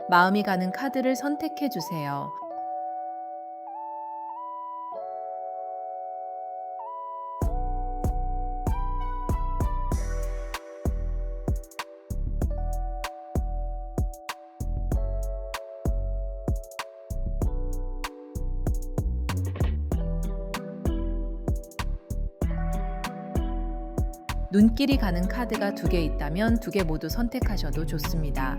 마음이 가는 카드를 선택해 주세요. 눈길이 가는 카드가 두 개 있다면 두 개 모두 선택하셔도 좋습니다.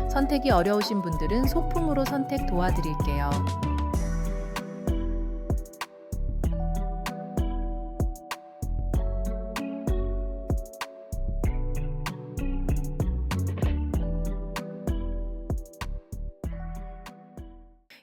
선택이 어려우신 분들은 소품으로 선택 도와드릴게요.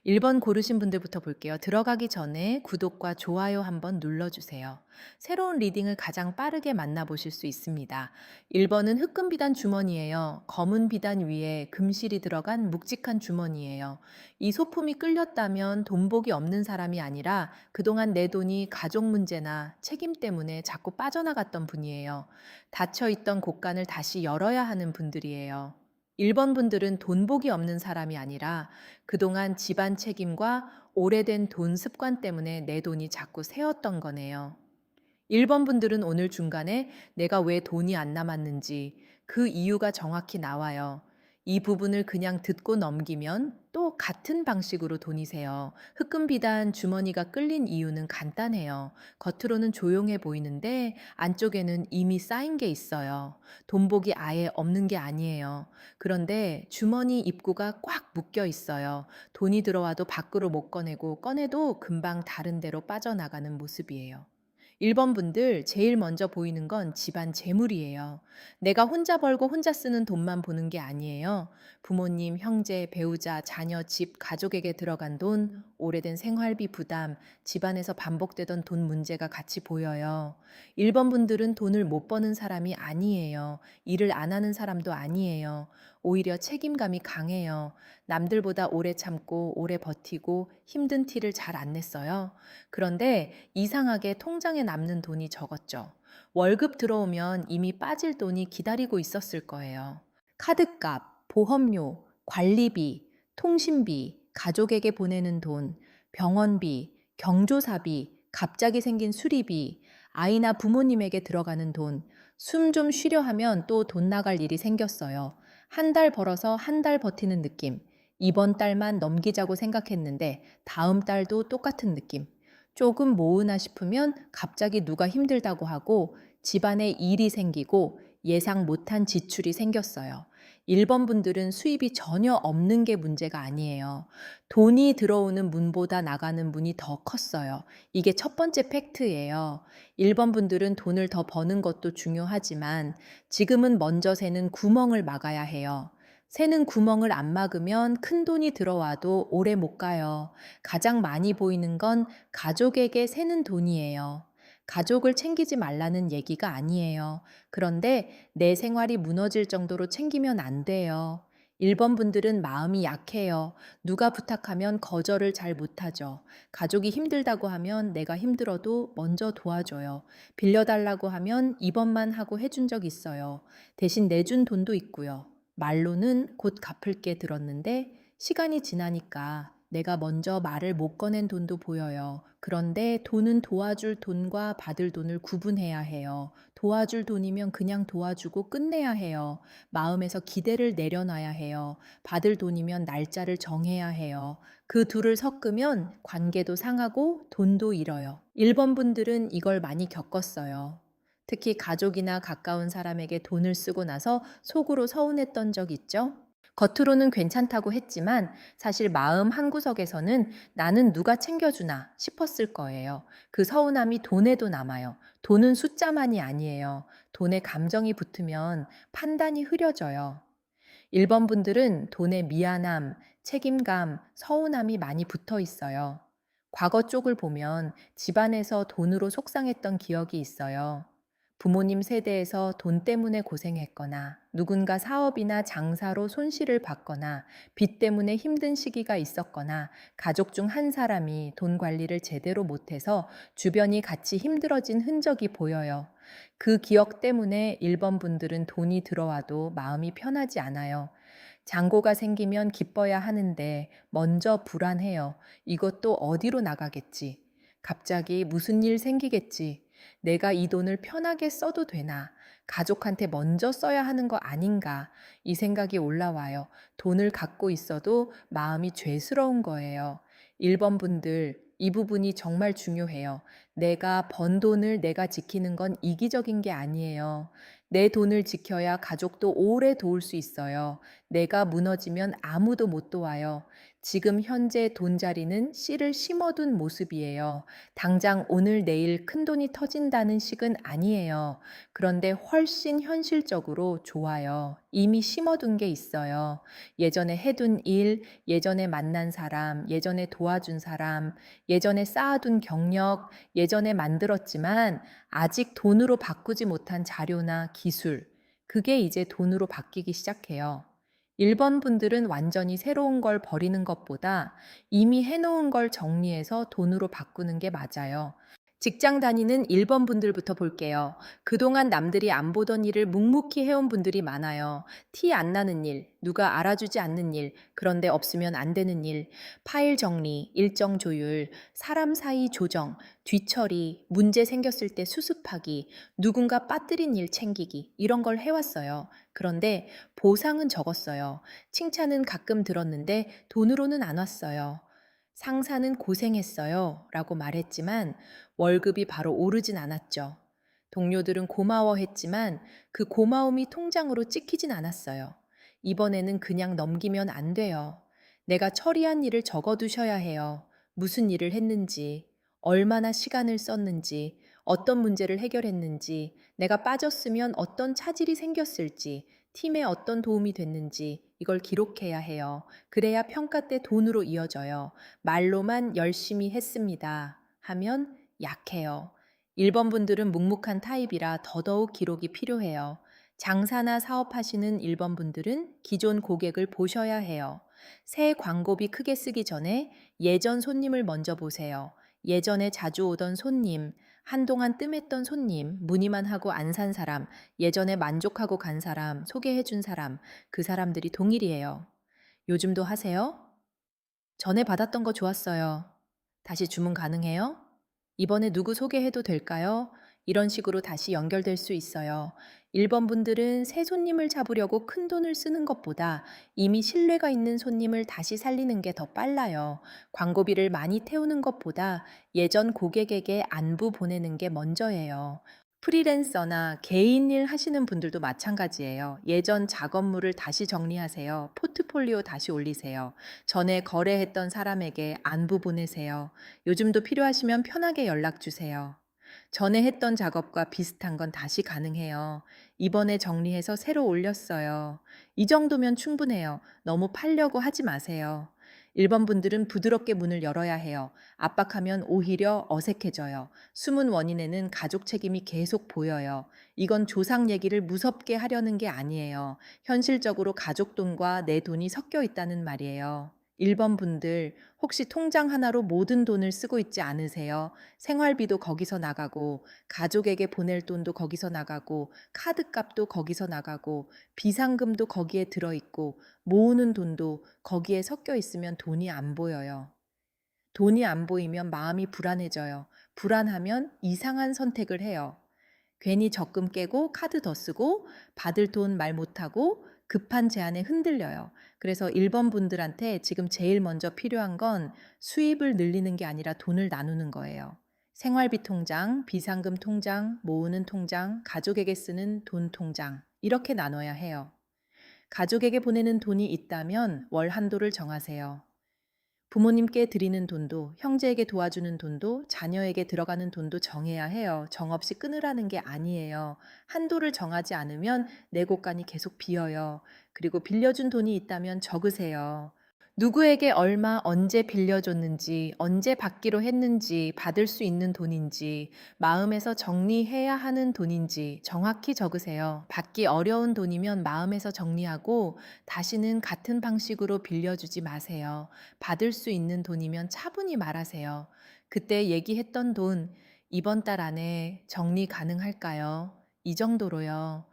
일 번 고르신 분들부터 볼게요. 들어가기 전에 구독과 좋아요 한번 눌러주세요. 새로운 리딩을 가장 빠르게 만나보실 수 있습니다. 1번은 흑금 비단 주머니예요. 검은 비단 위에 금실이 들어간 묵직한 주머니예요. 이 소품이 끌렸다면 돈복이 없는 사람이 아니라 그동안 내 돈이 가족 문제나 책임 때문에 자꾸 빠져나갔던 분이에요. 닫혀있던 곳간을 다시 열어야 하는 분들이에요. 1번 분들은 돈복이 없는 사람이 아니라 그동안 집안 책임과 오래된 돈 습관 때문에 내 돈이 자꾸 새었던 거네요. 1번 분들은 오늘 중간에 내가 왜 돈이 안 남았는지 그 이유가 정확히 나와요. 이 부분을 그냥 듣고 넘기면 또 같은 방식으로 돈이 새요. 흑금 비단 주머니가 끌린 이유는 간단해요. 겉으로는 조용해 보이는데 안쪽에는 이미 쌓인 게 있어요. 돈복이 아예 없는 게 아니에요. 그런데 주머니 입구가 꽉 묶여 있어요. 돈이 들어와도 밖으로 못 꺼내고 꺼내도 금방 다른 데로 빠져나가는 모습이에요. 1번 분들 제일 먼저 보이는 건 집안 재물이에요. 내가 혼자 벌고 혼자 쓰는 돈만 보는 게 아니에요. 부모님, 형제, 배우자, 자녀, 집, 가족에게 들어간 돈, 오래된 생활비 부담, 집안에서 반복되던 돈 문제가 같이 보여요. 1번 분들은 돈을 못 버는 사람이 아니에요. 일을 안 하는 사람도 아니에요. 오히려 책임감이 강해요. 남들보다 오래 참고 오래 버티고 힘든 티를 잘 안 냈어요. 그런데 이상하게 통장에 남는 돈이 적었죠. 월급 들어오면 이미 빠질 돈이 기다리고 있었을 거예요. 카드값, 보험료, 관리비, 통신비, 가족에게 보내는 돈, 병원비, 경조사비, 갑자기 생긴 수리비, 아이나 부모님에게 들어가는 돈, 숨 좀 쉬려 하면 또 돈 나갈 일이 생겼어요. 한 달 벌어서 한 달 버티는 느낌. 이번 달만 넘기자고 생각했는데 다음 달도 똑같은 느낌. 조금 모으나 싶으면 갑자기 누가 힘들다고 하고 집안에 일이 생기고 예상 못한 지출이 생겼어요. 1번 분들은 수입이 전혀 없는 게 문제가 아니에요. 돈이 들어오는 문보다 나가는 문이 더 컸어요. 이게 첫 번째 팩트예요. 1번 분들은 돈을 더 버는 것도 중요하지만 지금은 먼저 새는 구멍을 막아야 해요. 새는 구멍을 안 막으면 큰 돈이 들어와도 오래 못 가요. 가장 많이 보이는 건 가족에게 새는 돈이에요. 가족을 챙기지 말라는 얘기가 아니에요. 그런데 내 생활이 무너질 정도로 챙기면 안 돼요. 1번 분들은 마음이 약해요. 누가 부탁하면 거절을 잘 못하죠. 가족이 힘들다고 하면 내가 힘들어도 먼저 도와줘요. 빌려달라고 하면 이번만 하고 해준 적 있어요. 대신 내준 돈도 있고요. 말로는 곧 갚을게 들었는데 시간이 지나니까 내가 먼저 말을 못 꺼낸 돈도 보여요. 그런데 돈은 도와줄 돈과 받을 돈을 구분해야 해요. 도와줄 돈이면 그냥 도와주고 끝내야 해요. 마음에서 기대를 내려놔야 해요. 받을 돈이면 날짜를 정해야 해요. 그 둘을 섞으면 관계도 상하고 돈도 잃어요. 1번 분들은 이걸 많이 겪었어요. 특히 가족이나 가까운 사람에게 돈을 쓰고 나서 속으로 서운했던 적 있죠? 겉으로는 괜찮다고 했지만 사실 마음 한구석에서는 나는 누가 챙겨주나 싶었을 거예요. 그 서운함이 돈에도 남아요. 돈은 숫자만이 아니에요. 돈에 감정이 붙으면 판단이 흐려져요. 1번 분들은 돈에 미안함, 책임감, 서운함이 많이 붙어 있어요. 과거 쪽을 보면 집안에서 돈으로 속상했던 기억이 있어요. 부모님 세대에서 돈 때문에 고생했거나 누군가 사업이나 장사로 손실을 봤거나 빚 때문에 힘든 시기가 있었거나 가족 중 한 사람이 돈 관리를 제대로 못해서 주변이 같이 힘들어진 흔적이 보여요. 그 기억 때문에 1번 분들은 돈이 들어와도 마음이 편하지 않아요. 잔고가 생기면 기뻐야 하는데 먼저 불안해요. 이것도 어디로 나가겠지? 갑자기 무슨 일 생기겠지? 내가 이 돈을 편하게 써도 되나? 가족한테 먼저 써야 하는 거 아닌가? 이 생각이 올라와요. 돈을 갖고 있어도 마음이 죄스러운 거예요. 1번 분들, 이 부분이 정말 중요해요. 내가 번 돈을 내가 지키는 건 이기적인 게 아니에요. 내 돈을 지켜야 가족도 오래 도울 수 있어요. 내가 무너지면 아무도 못 도와요. 지금 현재 돈자리는 씨를 심어둔 모습이에요. 당장 오늘 내일 큰돈이 터진다는 식은 아니에요. 그런데 훨씬 현실적으로 좋아요. 이미 심어둔 게 있어요. 예전에 해둔 일, 예전에 만난 사람, 예전에 도와준 사람, 예전에 쌓아둔 경력, 예전에 만들었지만 아직 돈으로 바꾸지 못한 자료나 기술, 그게 이제 돈으로 바뀌기 시작해요. 1번 분들은 완전히 새로운 걸 버리는 것보다 이미 해놓은 걸 정리해서 돈으로 바꾸는 게 맞아요. 직장 다니는 1번 분들부터 볼게요. 그동안 남들이 안 보던 일을 묵묵히 해온 분들이 많아요. 티 안 나는 일, 누가 알아주지 않는 일, 그런데 없으면 안 되는 일, 파일 정리, 일정 조율, 사람 사이 조정, 뒤처리, 문제 생겼을 때 수습하기, 누군가 빠뜨린 일 챙기기, 이런 걸 해왔어요. 그런데 보상은 적었어요. 칭찬은 가끔 들었는데 돈으로는 안 왔어요. 상사는 고생했어요. 라고 말했지만 월급이 바로 오르진 않았죠. 동료들은 고마워했지만 그 고마움이 통장으로 찍히진 않았어요. 이번에는 그냥 넘기면 안 돼요. 내가 처리한 일을 적어두셔야 해요. 무슨 일을 했는지, 얼마나 시간을 썼는지, 어떤 문제를 해결했는지, 내가 빠졌으면 어떤 차질이 생겼을지, 팀에 어떤 도움이 됐는지, 이걸 기록해야 해요. 그래야 평가 때 돈으로 이어져요. 말로만 열심히 했습니다 하면 약해요. 1번 분들은 묵묵한 타입이라 더더욱 기록이 필요해요. 장사나 사업하시는 1번 분들은 기존 고객을 보셔야 해요. 새 광고비 크게 쓰기 전에 예전 손님을 먼저 보세요. 예전에 자주 오던 손님, 한동안 뜸했던 손님, 문의만 하고 안 산 사람, 예전에 만족하고 간 사람, 소개해 준 사람, 그 사람들이 동일이에요. 요즘도 하세요? 전에 받았던 거 좋았어요. 다시 주문 가능해요? 이번에 누구 소개해도 될까요? 이런 식으로 다시 연결될 수 있어요. 1번 분들은 새 손님을 잡으려고 큰 돈을 쓰는 것보다 이미 신뢰가 있는 손님을 다시 살리는 게 더 빨라요. 광고비를 많이 태우는 것보다 예전 고객에게 안부 보내는 게 먼저예요. 프리랜서나 개인 일 하시는 분들도 마찬가지예요. 예전 작업물을 다시 정리하세요. 포트폴리오 다시 올리세요. 전에 거래했던 사람에게 안부 보내세요. 요즘도 필요하시면 편하게 연락 주세요. 전에 했던 작업과 비슷한 건 다시 가능해요. 이번에 정리해서 새로 올렸어요. 이 정도면 충분해요. 너무 팔려고 하지 마세요. 1번 분들은 부드럽게 문을 열어야 해요. 압박하면 오히려 어색해져요. 숨은 원인에는 가족 책임이 계속 보여요. 이건 조상 얘기를 무섭게 하려는 게 아니에요. 현실적으로 가족 돈과 내 돈이 섞여 있다는 말이에요. 1번 분들, 혹시 통장 하나로 모든 돈을 쓰고 있지 않으세요? 생활비도 거기서 나가고, 가족에게 보낼 돈도 거기서 나가고, 카드값도 거기서 나가고, 비상금도 거기에 들어있고, 모으는 돈도 거기에 섞여 있으면 돈이 안 보여요. 돈이 안 보이면 마음이 불안해져요. 불안하면 이상한 선택을 해요. 괜히 적금 깨고 카드 더 쓰고 받을 돈 말 못하고 급한 제안에 흔들려요. 그래서 1번 분들한테 지금 제일 먼저 필요한 건 수입을 늘리는 게 아니라 돈을 나누는 거예요. 생활비 통장, 비상금 통장, 모으는 통장, 가족에게 쓰는 돈 통장 이렇게 나눠야 해요. 가족에게 보내는 돈이 있다면 월 한도를 정하세요. 부모님께 드리는 돈도, 형제에게 도와주는 돈도, 자녀에게 들어가는 돈도 정해야 해요. 정없이 끊으라는 게 아니에요. 한도를 정하지 않으면 내 곳간이 계속 비어요. 그리고 빌려준 돈이 있다면 적으세요. 누구에게 얼마 언제 빌려줬는지, 언제 받기로 했는지, 받을 수 있는 돈인지, 마음에서 정리해야 하는 돈인지 정확히 적으세요. 받기 어려운 돈이면 마음에서 정리하고 다시는 같은 방식으로 빌려주지 마세요. 받을 수 있는 돈이면 차분히 말하세요. 그때 얘기했던 돈, 이번 달 안에 정리 가능할까요? 이 정도로요.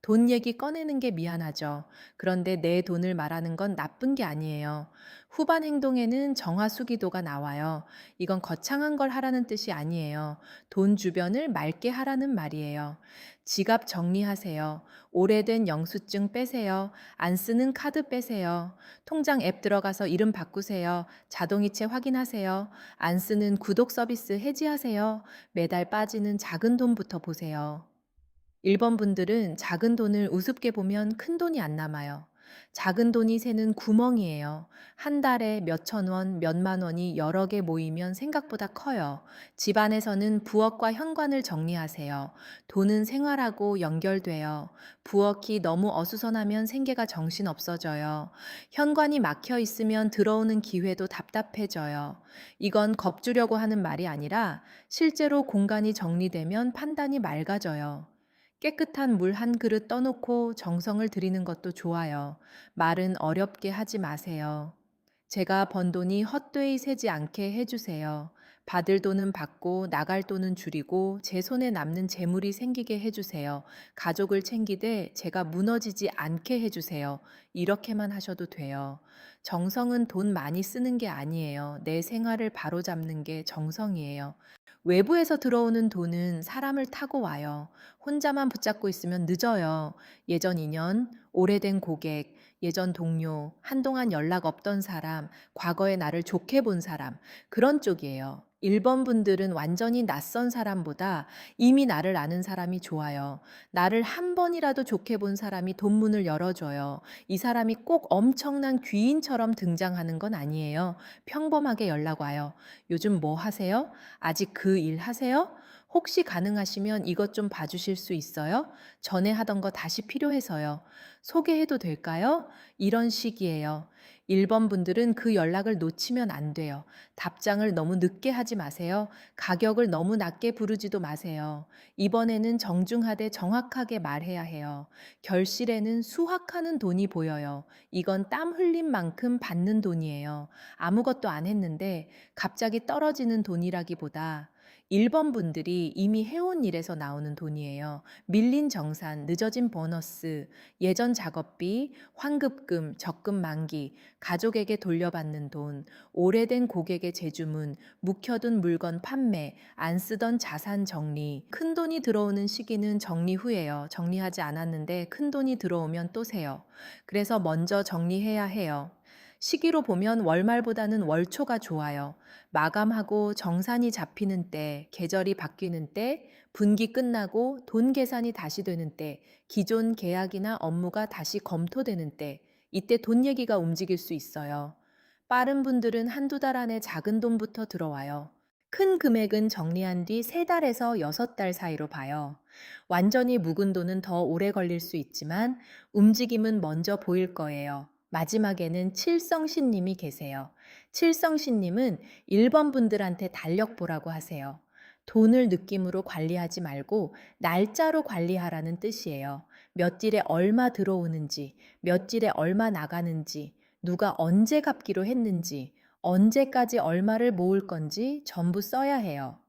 돈 얘기 꺼내는 게 미안하죠. 그런데 내 돈을 말하는 건 나쁜 게 아니에요. 후반 행동에는 정화수기도가 나와요. 이건 거창한 걸 하라는 뜻이 아니에요. 돈 주변을 맑게 하라는 말이에요. 지갑 정리하세요. 오래된 영수증 빼세요. 안 쓰는 카드 빼세요. 통장 앱 들어가서 이름 바꾸세요. 자동이체 확인하세요. 안 쓰는 구독 서비스 해지하세요. 매달 빠지는 작은 돈부터 보세요. 1번 분들은 작은 돈을 우습게 보면 큰 돈이 안 남아요. 작은 돈이 새는 구멍이에요. 한 달에 몇천 원, 몇만 원이 여러 개 모이면 생각보다 커요. 집안에서는 부엌과 현관을 정리하세요. 돈은 생활하고 연결돼요. 부엌이 너무 어수선하면 생계가 정신 없어져요. 현관이 막혀 있으면 들어오는 기회도 답답해져요. 이건 겁주려고 하는 말이 아니라 실제로 공간이 정리되면 판단이 맑아져요. 깨끗한 물 한 그릇 떠놓고 정성을 들이는 것도 좋아요. 말은 어렵게 하지 마세요. 제가 번 돈이 헛되이 새지 않게 해주세요. 받을 돈은 받고 나갈 돈은 줄이고 제 손에 남는 재물이 생기게 해주세요. 가족을 챙기되 제가 무너지지 않게 해주세요. 이렇게만 하셔도 돼요. 정성은 돈 많이 쓰는 게 아니에요. 내 생활을 바로잡는 게 정성이에요. 외부에서 들어오는 돈은 사람을 타고 와요. 혼자만 붙잡고 있으면 늦어요. 예전 인연, 오래된 고객, 예전 동료, 한동안 연락 없던 사람, 과거에 나를 좋게 본 사람, 그런 쪽이에요. 1번 분들은 완전히 낯선 사람보다 이미 나를 아는 사람이 좋아요. 나를 한 번이라도 좋게 본 사람이 돈 문을 열어줘요. 이 사람이 꼭 엄청난 귀인처럼 등장하는 건 아니에요. 평범하게 연락 와요. 요즘 뭐 하세요? 아직 그 일 하세요? 혹시 가능하시면 이것 좀 봐주실 수 있어요? 전에 하던 거 다시 필요해서요. 소개해도 될까요? 이런 식이에요. 1번 분들은 그 연락을 놓치면 안 돼요. 답장을 너무 늦게 하지 마세요. 가격을 너무 낮게 부르지도 마세요. 이번에는 정중하되 정확하게 말해야 해요. 결실에는 수확하는 돈이 보여요. 이건 땀 흘린 만큼 받는 돈이에요. 아무것도 안 했는데 갑자기 떨어지는 돈이라기보다 1번 분들이 이미 해온 일에서 나오는 돈이에요. 밀린 정산, 늦어진 보너스, 예전 작업비, 환급금, 적금 만기, 가족에게 돌려받는 돈, 오래된 고객의 재주문, 묵혀둔 물건 판매, 안 쓰던 자산 정리. 큰 돈이 들어오는 시기는 정리 후예요. 정리하지 않았는데 큰 돈이 들어오면 또 세요. 그래서 먼저 정리해야 해요. 시기로 보면 월말보다는 월초가 좋아요. 마감하고 정산이 잡히는 때, 계절이 바뀌는 때, 분기 끝나고 돈 계산이 다시 되는 때, 기존 계약이나 업무가 다시 검토되는 때, 이때 돈 얘기가 움직일 수 있어요. 빠른 분들은 한두 달 안에 작은 돈부터 들어와요. 큰 금액은 정리한 뒤 3달에서 6달 사이로 봐요. 완전히 묵은 돈은 더 오래 걸릴 수 있지만 움직임은 먼저 보일 거예요. 마지막에는 칠성신님이 계세요. 칠성신님은 1번 분들한테 달력 보라고 하세요. 돈을 느낌으로 관리하지 말고 날짜로 관리하라는 뜻이에요. 몇 일에 얼마 들어오는지, 몇 일에 얼마 나가는지, 누가 언제 갚기로 했는지, 언제까지 얼마를 모을 건지 전부 써야 해요.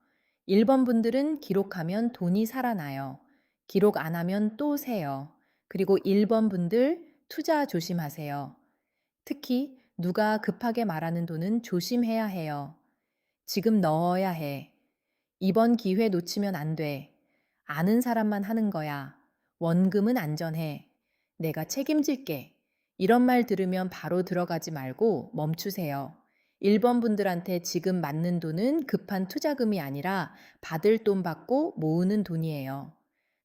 1번 분들은 기록하면 돈이 살아나요. 기록 안 하면 또 새요. 그리고 1번 분들 투자 조심하세요. 특히 누가 급하게 말하는 돈은 조심해야 해요. 지금 넣어야 해. 이번 기회 놓치면 안 돼. 아는 사람만 하는 거야. 원금은 안전해. 내가 책임질게. 이런 말 들으면 바로 들어가지 말고 멈추세요. 1번 분들한테 지금 맞는 돈은 급한 투자금이 아니라 받을 돈 받고 모으는 돈이에요.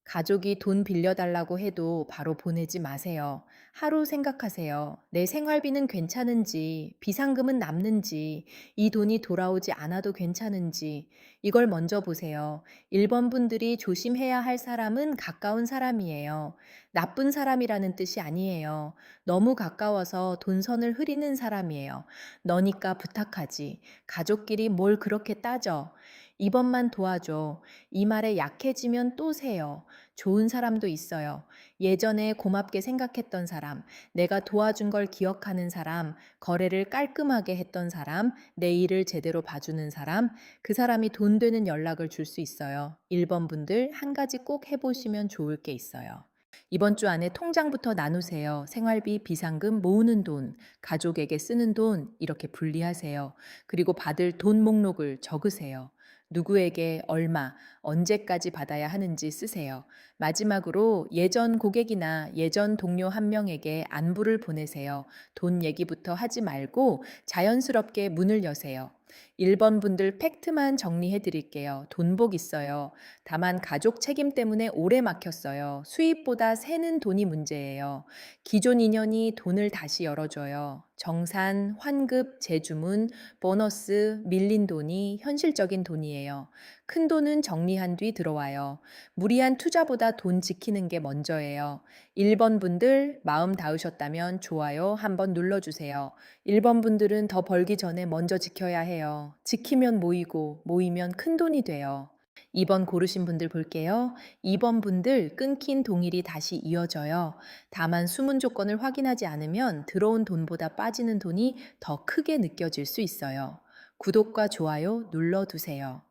가족이 돈 빌려달라고 해도 바로 보내지 마세요. 하루 생각하세요. 내 생활비는 괜찮은지, 비상금은 남는지, 이 돈이 돌아오지 않아도 괜찮은지, 이걸 먼저 보세요. 1번 분들이 조심해야 할 사람은 가까운 사람이에요. 나쁜 사람이라는 뜻이 아니에요. 너무 가까워서 돈선을 흐리는 사람이에요. 너니까 부탁하지. 가족끼리 뭘 그렇게 따져. 이번만 도와줘. 이 말에 약해지면 또 세요. 좋은 사람도 있어요. 예전에 고맙게 생각했던 사람, 내가 도와준 걸 기억하는 사람, 거래를 깔끔하게 했던 사람, 내 일을 제대로 봐주는 사람, 그 사람이 돈 되는 연락을 줄 수 있어요. 1번 분들 한 가지 꼭 해보시면 좋을 게 있어요. 이번 주 안에 통장부터 나누세요. 생활비, 비상금, 모으는 돈, 가족에게 쓰는 돈, 이렇게 분리하세요. 그리고 받을 돈 목록을 적으세요. 누구에게 얼마, 언제까지 받아야 하는지 쓰세요. 마지막으로 예전 고객이나 예전 동료 한 명에게 안부를 보내세요. 돈 얘기부터 하지 말고 자연스럽게 문을 여세요. 1번 분들 팩트만 정리해 드릴게요. 돈복 있어요. 다만 가족 책임 때문에 오래 막혔어요. 수입보다 새는 돈이 문제예요. 기존 인연이 돈을 다시 열어줘요. 정산, 환급, 재주문, 보너스, 밀린 돈이 현실적인 돈이에요. 큰 돈은 정리한 뒤 들어와요. 무리한 투자보다 돈 지키는 게 먼저예요. 1번 분들 마음 닿으셨다면 좋아요 한번 눌러주세요. 1번 분들은 더 벌기 전에 먼저 지켜야 해요. 지키면 모이고 모이면 큰 돈이 돼요. 2번 고르신 분들 볼게요. 2번 분들 끊긴 동일이 다시 이어져요. 다만 숨은 조건을 확인하지 않으면 들어온 돈보다 빠지는 돈이 더 크게 느껴질 수 있어요. 구독과 좋아요 눌러두세요.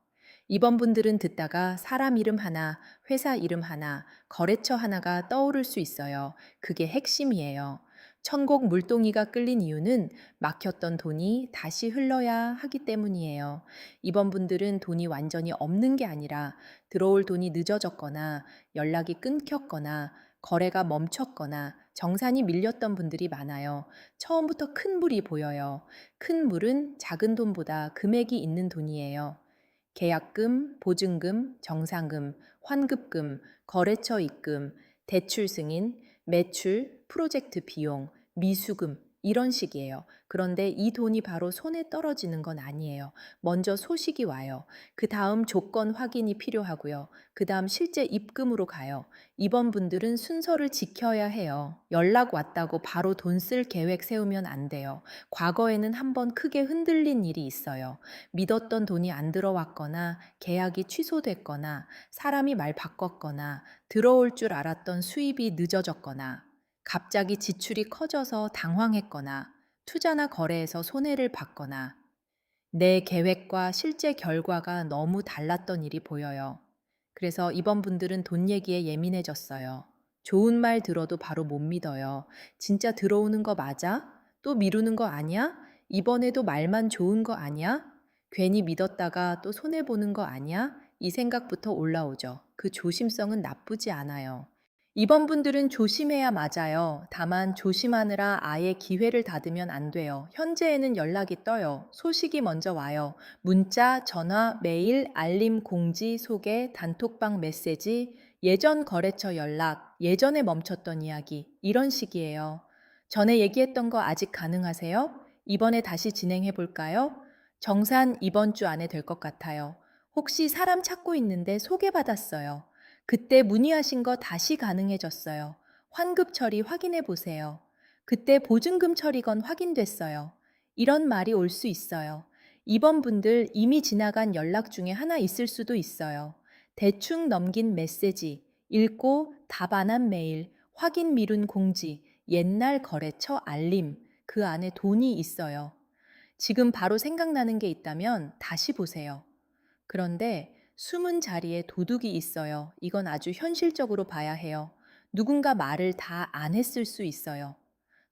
2번 분들은 듣다가 사람 이름 하나, 회사 이름 하나, 거래처 하나가 떠오를 수 있어요. 그게 핵심이에요. 천국 물동이가 끌린 이유는 막혔던 돈이 다시 흘러야 하기 때문이에요. 이번 분들은 돈이 완전히 없는 게 아니라 들어올 돈이 늦어졌거나 연락이 끊겼거나 거래가 멈췄거나 정산이 밀렸던 분들이 많아요. 처음부터 큰 물이 보여요. 큰 물은 작은 돈보다 금액이 있는 돈이에요. 계약금, 보증금, 정상금, 환급금, 거래처 입금, 대출 승인, 매출, 프로젝트 비용, 미수금 이런 식이에요. 그런데 이 돈이 바로 손에 떨어지는 건 아니에요. 먼저 소식이 와요. 그 다음 조건 확인이 필요하고요. 그 다음 실제 입금으로 가요. 이번 분들은 순서를 지켜야 해요. 연락 왔다고 바로 돈 쓸 계획 세우면 안 돼요. 과거에는 한번 크게 흔들린 일이 있어요. 믿었던 돈이 안 들어왔거나 계약이 취소됐거나 사람이 말 바꿨거나 들어올 줄 알았던 수입이 늦어졌거나 갑자기 지출이 커져서 당황했거나 투자나 거래에서 손해를 봤거나 내 계획과 실제 결과가 너무 달랐던 일이 보여요. 그래서 이번 분들은 돈 얘기에 예민해졌어요. 좋은 말 들어도 바로 못 믿어요. 진짜 들어오는 거 맞아? 또 미루는 거 아니야? 이번에도 말만 좋은 거 아니야? 괜히 믿었다가 또 손해보는 거 아니야? 이 생각부터 올라오죠. 그 조심성은 나쁘지 않아요. 이번 분들은 조심해야 맞아요. 다만 조심하느라 아예 기회를 닫으면 안 돼요. 현재에는 연락이 떠요. 소식이 먼저 와요. 문자, 전화, 메일, 알림, 공지, 소개, 단톡방 메시지, 예전 거래처 연락, 예전에 멈췄던 이야기, 이런 식이에요. 전에 얘기했던 거 아직 가능하세요? 이번에 다시 진행해 볼까요? 정산 이번 주 안에 될 것 같아요. 혹시 사람 찾고 있는데 소개받았어요. 그때 문의하신 거 다시 가능해졌어요. 환급 처리 확인해 보세요. 그때 보증금 처리건 확인됐어요. 이런 말이 올 수 있어요. 이번 분들 이미 지나간 연락 중에 하나 있을 수도 있어요. 대충 넘긴 메시지, 읽고 답 안 한 메일, 확인 미룬 공지, 옛날 거래처 알림, 그 안에 돈이 있어요. 지금 바로 생각나는 게 있다면 다시 보세요. 그런데 숨은 자리에 도둑이 있어요. 이건 아주 현실적으로 봐야 해요. 누군가 말을 다 안 했을 수 있어요.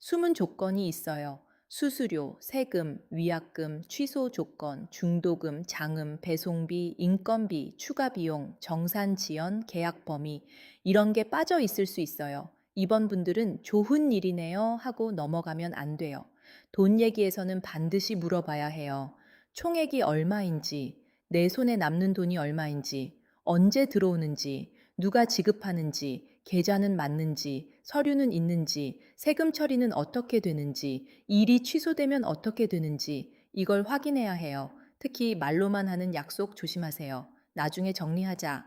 숨은 조건이 있어요. 수수료, 세금, 위약금, 취소 조건, 중도금, 장음, 배송비, 인건비, 추가 비용, 정산 지연, 계약 범위 이런 게 빠져 있을 수 있어요. 이번 분들은 좋은 일이네요 하고 넘어가면 안 돼요. 돈 얘기에서는 반드시 물어봐야 해요. 총액이 얼마인지, 내 손에 남는 돈이 얼마인지, 언제 들어오는지, 누가 지급하는지, 계좌는 맞는지, 서류는 있는지, 세금 처리는 어떻게 되는지, 일이 취소되면 어떻게 되는지, 이걸 확인해야 해요. 특히 말로만 하는 약속 조심하세요. 나중에 정리하자.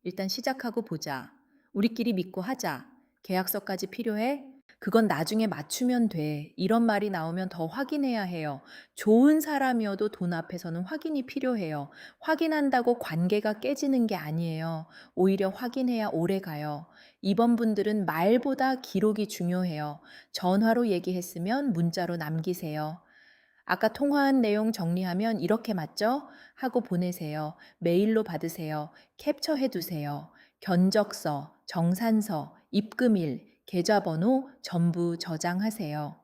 일단 시작하고 보자. 우리끼리 믿고 하자. 계약서까지 필요해? 그건 나중에 맞추면 돼. 이런 말이 나오면 더 확인해야 해요. 좋은 사람이어도 돈 앞에서는 확인이 필요해요. 확인한다고 관계가 깨지는 게 아니에요. 오히려 확인해야 오래 가요. 이번 분들은 말보다 기록이 중요해요. 전화로 얘기했으면 문자로 남기세요. 아까 통화한 내용 정리하면 이렇게 맞죠? 하고 보내세요. 메일로 받으세요. 캡처해 두세요. 견적서, 정산서, 입금일, 계좌번호 전부 저장하세요.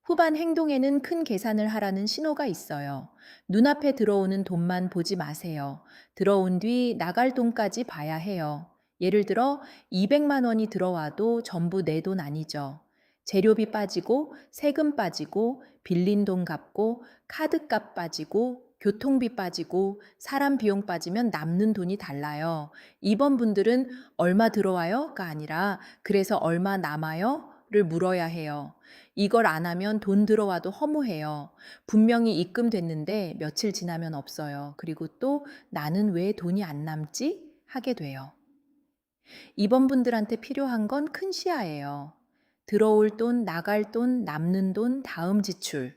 후반 행동에는 큰 계산을 하라는 신호가 있어요. 눈앞에 들어오는 돈만 보지 마세요. 들어온 뒤 나갈 돈까지 봐야 해요. 예를 들어 200만 원이 들어와도 전부 내 돈 아니죠. 재료비 빠지고 세금 빠지고 빌린 돈 갚고 카드값 빠지고 교통비 빠지고 사람 비용 빠지면 남는 돈이 달라요. 이번 분들은 얼마 들어와요?가 아니라 그래서 얼마 남아요? 를 물어야 해요. 이걸 안 하면 돈 들어와도 허무해요. 분명히 입금됐는데 며칠 지나면 없어요. 그리고 또 나는 왜 돈이 안 남지? 하게 돼요. 이번 분들한테 필요한 건 큰 시야예요. 들어올 돈, 나갈 돈, 남는 돈, 다음 지출.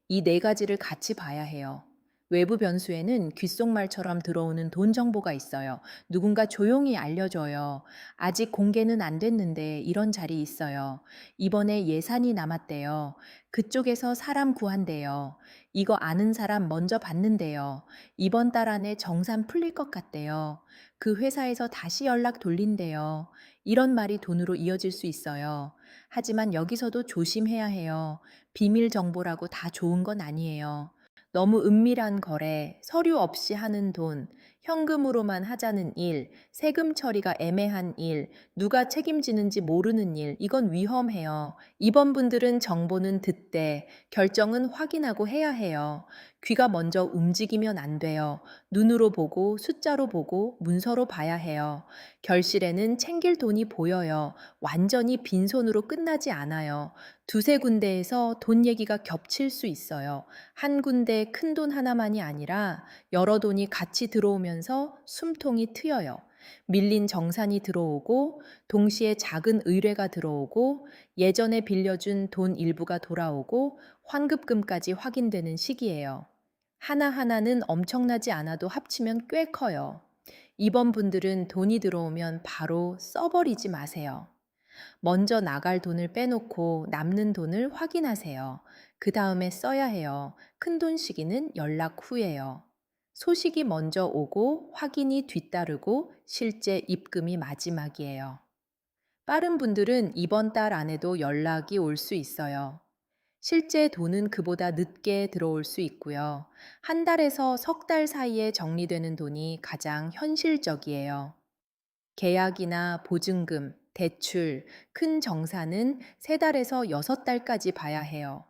이 네 가지를 같이 봐야 해요. 외부 변수에는 귓속말처럼 들어오는 돈 정보가 있어요. 누군가 조용히 알려줘요. 아직 공개는 안 됐는데 이런 자리 있어요. 이번에 예산이 남았대요. 그쪽에서 사람 구한대요. 이거 아는 사람 먼저 받는데요. 이번 달 안에 정산 풀릴 것 같대요. 그 회사에서 다시 연락 돌린대요. 이런 말이 돈으로 이어질 수 있어요. 하지만 여기서도 조심해야 해요. 비밀 정보라고 다 좋은 건 아니에요. 너무 은밀한 거래, 서류 없이 하는 돈, 현금으로만 하자는 일, 세금 처리가 애매한 일, 누가 책임지는지 모르는 일, 이건 위험해요. 이번 분들은 정보는 듣되 결정은 확인하고 해야 해요. 귀가 먼저 움직이면 안 돼요. 눈으로 보고 숫자로 보고 문서로 봐야 해요. 결실에는 챙길 돈이 보여요. 완전히 빈손으로 끝나지 않아요. 두세 군데에서 돈 얘기가 겹칠 수 있어요. 한 군데 큰 돈 하나만이 아니라 여러 돈이 같이 들어오면서 숨통이 트여요. 밀린 정산이 들어오고 동시에 작은 의뢰가 들어오고 예전에 빌려준 돈 일부가 돌아오고 환급금까지 확인되는 시기예요. 하나하나는 엄청나지 않아도 합치면 꽤 커요. 이번 분들은 돈이 들어오면 바로 써버리지 마세요. 먼저 나갈 돈을 빼놓고 남는 돈을 확인하세요. 그 다음에 써야 해요. 큰돈 시기는 연락 후예요. 소식이 먼저 오고 확인이 뒤따르고 실제 입금이 마지막이에요. 빠른 분들은 이번 달 안에도 연락이 올 수 있어요. 실제 돈은 그보다 늦게 들어올 수 있고요. 한 달에서 석 달 사이에 정리되는 돈이 가장 현실적이에요. 계약이나 보증금, 대출, 큰 정산은 세 달에서 여섯 달까지 봐야 해요.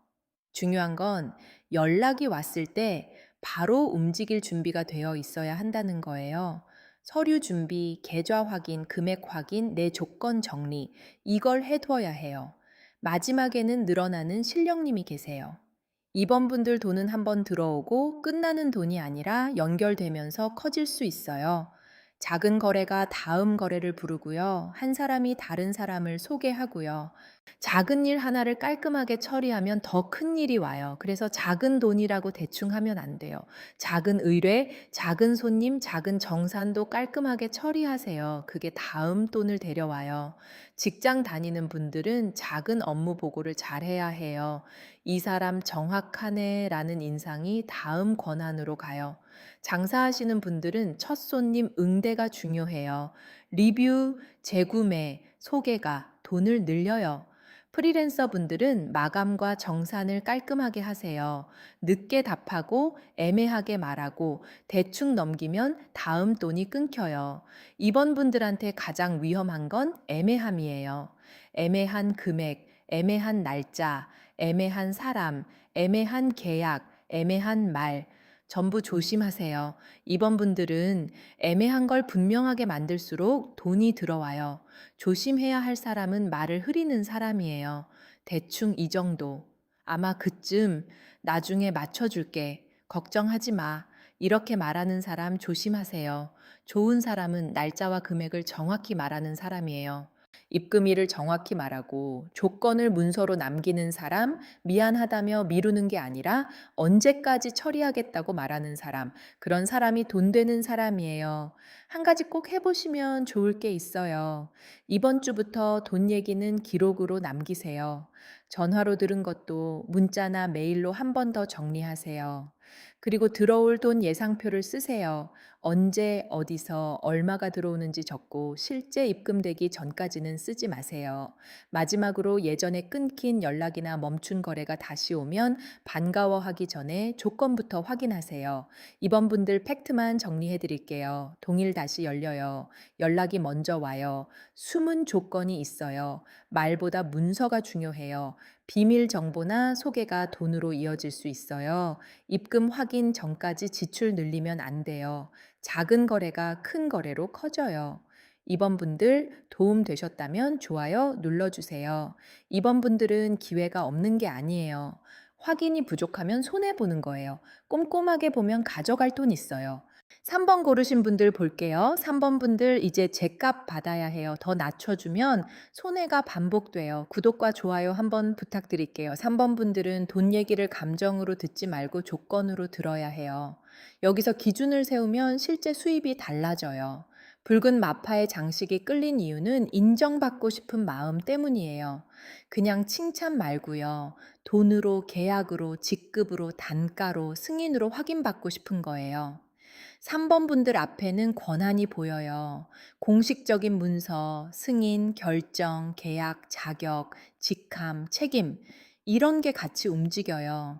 중요한 건 연락이 왔을 때 바로 움직일 준비가 되어 있어야 한다는 거예요. 서류 준비, 계좌 확인, 금액 확인, 내 조건 정리, 이걸 해두어야 해요. 마지막에는 늘어나는 실령님이 계세요. 이번 분들 돈은 한번 들어오고 끝나는 돈이 아니라 연결되면서 커질 수 있어요. 작은 거래가 다음 거래를 부르고요. 한 사람이 다른 사람을 소개하고요. 작은 일 하나를 깔끔하게 처리하면 더 큰 일이 와요. 그래서 작은 돈이라고 대충 하면 안 돼요. 작은 의뢰, 작은 손님, 작은 정산도 깔끔하게 처리하세요. 그게 다음 돈을 데려와요. 직장 다니는 분들은 작은 업무 보고를 잘 해야 해요. 이 사람 정확하네 라는 인상이 다음 권한으로 가요. 장사하시는 분들은 첫 손님 응대가 중요해요. 리뷰, 재구매, 소개가 돈을 늘려요. 프리랜서 분들은 마감과 정산을 깔끔하게 하세요. 늦게 답하고 애매하게 말하고 대충 넘기면 다음 돈이 끊겨요. 이번 분들한테 가장 위험한 건 애매함이에요. 애매한 금액, 애매한 날짜, 애매한 사람, 애매한 계약, 애매한 말. 전부 조심하세요. 이번 분들은 애매한 걸 분명하게 만들수록 돈이 들어와요. 조심해야 할 사람은 말을 흐리는 사람이에요. 대충 이 정도. 아마 그쯤 나중에 맞춰줄게. 걱정하지 마. 이렇게 말하는 사람 조심하세요. 좋은 사람은 날짜와 금액을 정확히 말하는 사람이에요. 입금일을 정확히 말하고 조건을 문서로 남기는 사람, 미안하다며 미루는 게 아니라 언제까지 처리하겠다고 말하는 사람, 그런 사람이 돈 되는 사람이에요. 한 가지 꼭 해보시면 좋을 게 있어요. 이번 주부터 돈 얘기는 기록으로 남기세요. 전화로 들은 것도 문자나 메일로 한 번 더 정리하세요. 그리고 들어올 돈 예상표를 쓰세요. 언제, 어디서, 얼마가 들어오는지 적고 실제 입금되기 전까지는 쓰지 마세요. 마지막으로 예전에 끊긴 연락이나 멈춘 거래가 다시 오면 반가워하기 전에 조건부터 확인하세요. 이번 분들 팩트만 정리해 드릴게요. 동일 다시 열려요. 연락이 먼저 와요. 숨은 조건이 있어요. 말보다 문서가 중요해요. 비밀 정보나 소개가 돈으로 이어질 수 있어요. 입금 확인 전까지 지출 늘리면 안 돼요. 작은 거래가 큰 거래로 커져요. 이번 분들 도움 되셨다면 좋아요 눌러주세요. 이번 분들은 기회가 없는 게 아니에요. 확인이 부족하면 손해보는 거예요. 꼼꼼하게 보면 가져갈 돈 있어요. 3번 고르신 분들 볼게요. 3번 분들 이제 제값 받아야 해요. 더 낮춰주면 손해가 반복돼요. 구독과 좋아요 한번 부탁드릴게요. 3번 분들은 돈 얘기를 감정으로 듣지 말고 조건으로 들어야 해요. 여기서 기준을 세우면 실제 수입이 달라져요. 붉은 마파의 장식이 끌린 이유는 인정받고 싶은 마음 때문이에요. 그냥 칭찬 말고요. 돈으로, 계약으로, 직급으로, 단가로, 승인으로 확인받고 싶은 거예요. 3번 분들 앞에는 권한이 보여요. 공식적인 문서, 승인, 결정, 계약, 자격, 직함, 책임, 이런 게 같이 움직여요.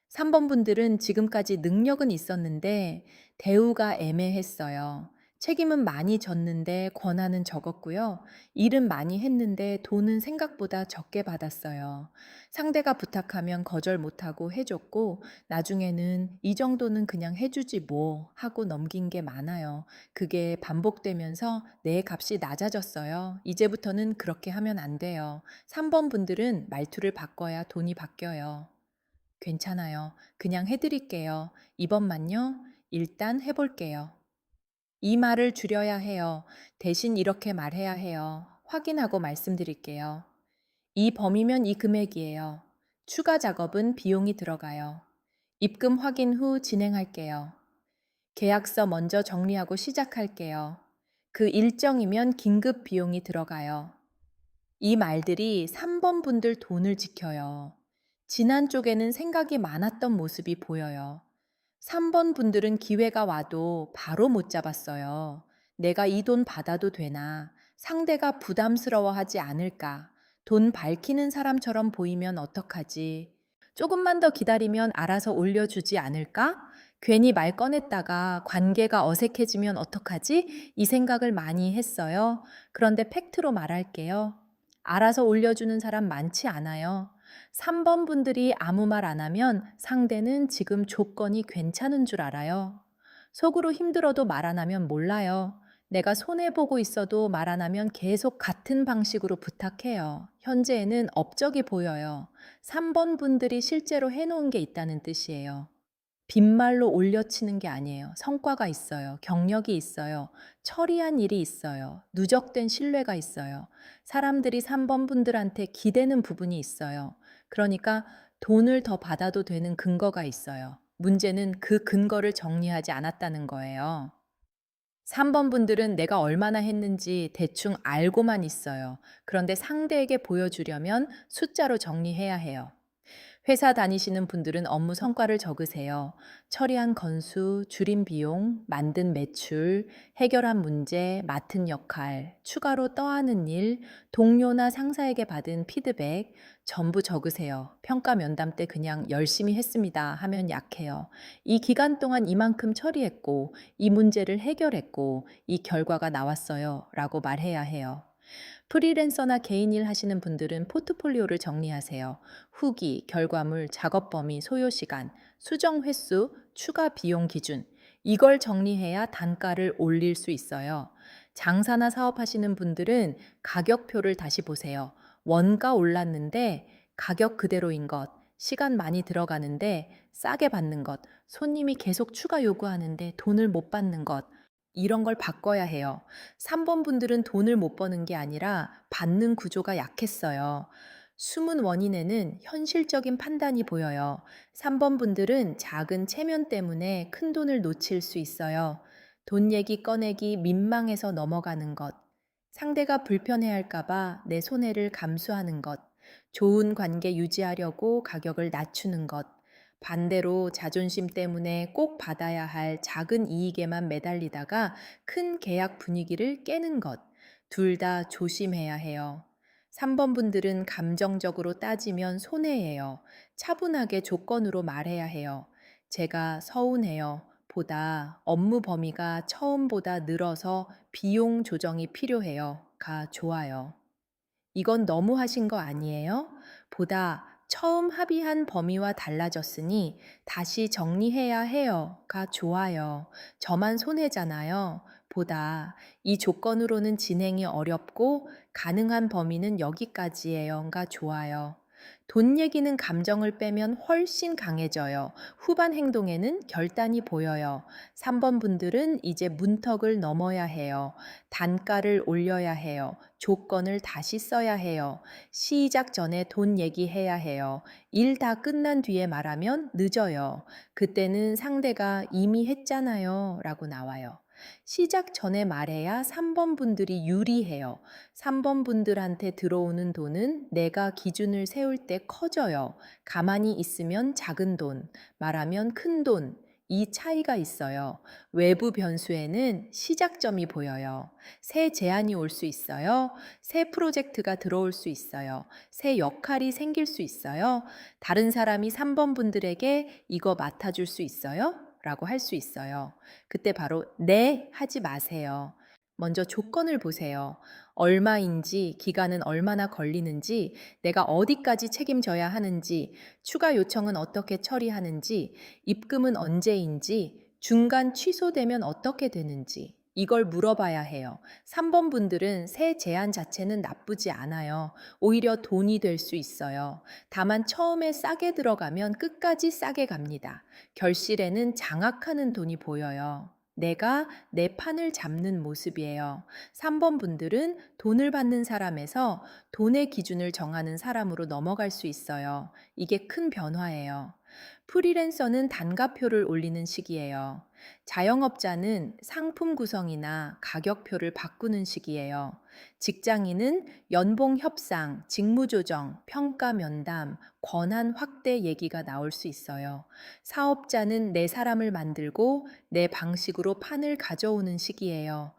3번 분들은 지금까지 능력은 있었는데 대우가 애매했어요. 책임은 많이 졌는데 권한은 적었고요. 일은 많이 했는데 돈은 생각보다 적게 받았어요. 상대가 부탁하면 거절 못하고 해줬고 나중에는 이 정도는 그냥 해주지 뭐 하고 넘긴 게 많아요. 그게 반복되면서 내 값이 낮아졌어요. 이제부터는 그렇게 하면 안 돼요. 3번 분들은 말투를 바꿔야 돈이 바뀌어요. 괜찮아요. 그냥 해드릴게요. 이번만요. 일단 해볼게요. 이 말을 줄여야 해요. 대신 이렇게 말해야 해요. 확인하고 말씀드릴게요. 이 범위면 이 금액이에요. 추가 작업은 비용이 들어가요. 입금 확인 후 진행할게요. 계약서 먼저 정리하고 시작할게요. 그 일정이면 긴급 비용이 들어가요. 이 말들이 3번 분들 돈을 지켜요. 지난 쪽에는 생각이 많았던 모습이 보여요. 3번 분들은 기회가 와도 바로 못 잡았어요. 내가 이 돈 받아도 되나? 상대가 부담스러워하지 않을까? 돈 밝히는 사람처럼 보이면 어떡하지? 조금만 더 기다리면 알아서 올려주지 않을까? 괜히 말 꺼냈다가 관계가 어색해지면 어떡하지? 이 생각을 많이 했어요. 그런데 팩트로 말할게요. 알아서 올려주는 사람 많지 않아요. 3번 분들이 아무 말 안 하면 상대는 지금 조건이 괜찮은 줄 알아요. 속으로 힘들어도 말 안 하면 몰라요. 내가 손해보고 있어도 말 안 하면 계속 같은 방식으로 부탁해요. 현재에는 업적이 보여요. 3번 분들이 실제로 해놓은 게 있다는 뜻이에요. 빈말로 올려치는 게 아니에요. 성과가 있어요. 경력이 있어요. 처리한 일이 있어요. 누적된 신뢰가 있어요. 사람들이 3번 분들한테 기대는 부분이 있어요. 그러니까 돈을 더 받아도 되는 근거가 있어요. 문제는 그 근거를 정리하지 않았다는 거예요. 3번 분들은 내가 얼마나 했는지 대충 알고만 있어요. 그런데 상대에게 보여주려면 숫자로 정리해야 해요. 회사 다니시는 분들은 업무 성과를 적으세요. 처리한 건수, 줄인 비용, 만든 매출, 해결한 문제, 맡은 역할, 추가로 떠하는 일, 동료나 상사에게 받은 피드백, 전부 적으세요. 평가 면담 때 그냥 열심히 했습니다 하면 약해요. 이 기간 동안 이만큼 처리했고, 이 문제를 해결했고, 이 결과가 나왔어요 라고 말해야 해요. 프리랜서나 개인 일 하시는 분들은 포트폴리오를 정리하세요. 후기, 결과물, 작업 범위, 소요 시간, 수정 횟수, 추가 비용 기준. 이걸 정리해야 단가를 올릴 수 있어요. 장사나 사업하시는 분들은 가격표를 다시 보세요. 원가 올랐는데 가격 그대로인 것, 시간 많이 들어가는데 싸게 받는 것, 손님이 계속 추가 요구하는데 돈을 못 받는 것, 이런 걸 바꿔야 해요. 3번 분들은 돈을 못 버는 게 아니라 받는 구조가 약했어요. 숨은 원인에는 현실적인 판단이 보여요. 3번 분들은 작은 체면 때문에 큰 돈을 놓칠 수 있어요. 돈 얘기 꺼내기 민망해서 넘어가는 것. 상대가 불편해할까봐 내 손해를 감수하는 것. 좋은 관계 유지하려고 가격을 낮추는 것. 반대로 자존심 때문에 꼭 받아야 할 작은 이익에만 매달리다가 큰 계약 분위기를 깨는 것. 둘 다 조심해야 해요. 3번 분들은 감정적으로 따지면 손해예요. 차분하게 조건으로 말해야 해요. 제가 서운해요. 보다 업무 범위가 처음보다 늘어서 비용 조정이 필요해요. 가 좋아요. 이건 너무 하신 거 아니에요? 보다 처음 합의한 범위와 달라졌으니 다시 정리해야 해요.가 좋아요. 저만 손해잖아요. 보다 이 조건으로는 진행이 어렵고 가능한 범위는 여기까지예요.가 좋아요. 돈 얘기는 감정을 빼면 훨씬 강해져요. 후반 행동에는 결단이 보여요. 3번 분들은 이제 문턱을 넘어야 해요. 단가를 올려야 해요. 조건을 다시 써야 해요. 시작 전에 돈 얘기해야 해요. 일 다 끝난 뒤에 말하면 늦어요. 그때는 상대가 이미 했잖아요. 라고 나와요. 시작 전에 말해야 3번 분들이 유리해요. 3번 분들한테 들어오는 돈은 내가 기준을 세울 때 커져요. 가만히 있으면 작은 돈, 말하면 큰 돈. 이 차이가 있어요. 외부 변수에는 시작점이 보여요. 새 제안이 올 수 있어요. 새 프로젝트가 들어올 수 있어요. 새 역할이 생길 수 있어요. 다른 사람이 3번 분들에게 이거 맡아줄 수 있어요? 라고 할 수 있어요. 그때 바로 네 하지 마세요. 먼저 조건을 보세요. 얼마인지, 기간은 얼마나 걸리는지, 내가 어디까지 책임져야 하는지, 추가 요청은 어떻게 처리하는지, 입금은 언제인지, 중간 취소되면 어떻게 되는지, 이걸 물어봐야 해요. 3번 분들은 새 제안 자체는 나쁘지 않아요. 오히려 돈이 될 수 있어요. 다만 처음에 싸게 들어가면 끝까지 싸게 갑니다. 결실에는 장악하는 돈이 보여요. 내가 내 판을 잡는 모습이에요. 3번 분들은 돈을 받는 사람에서 돈의 기준을 정하는 사람으로 넘어갈 수 있어요. 이게 큰 변화예요. 프리랜서는 단가표를 올리는 시기예요. 자영업자는 상품 구성이나 가격표를 바꾸는 시기예요. 직장인은 연봉 협상, 직무 조정, 평가 면담, 권한 확대 얘기가 나올 수 있어요. 사업자는 내 사람을 만들고 내 방식으로 판을 가져오는 시기예요.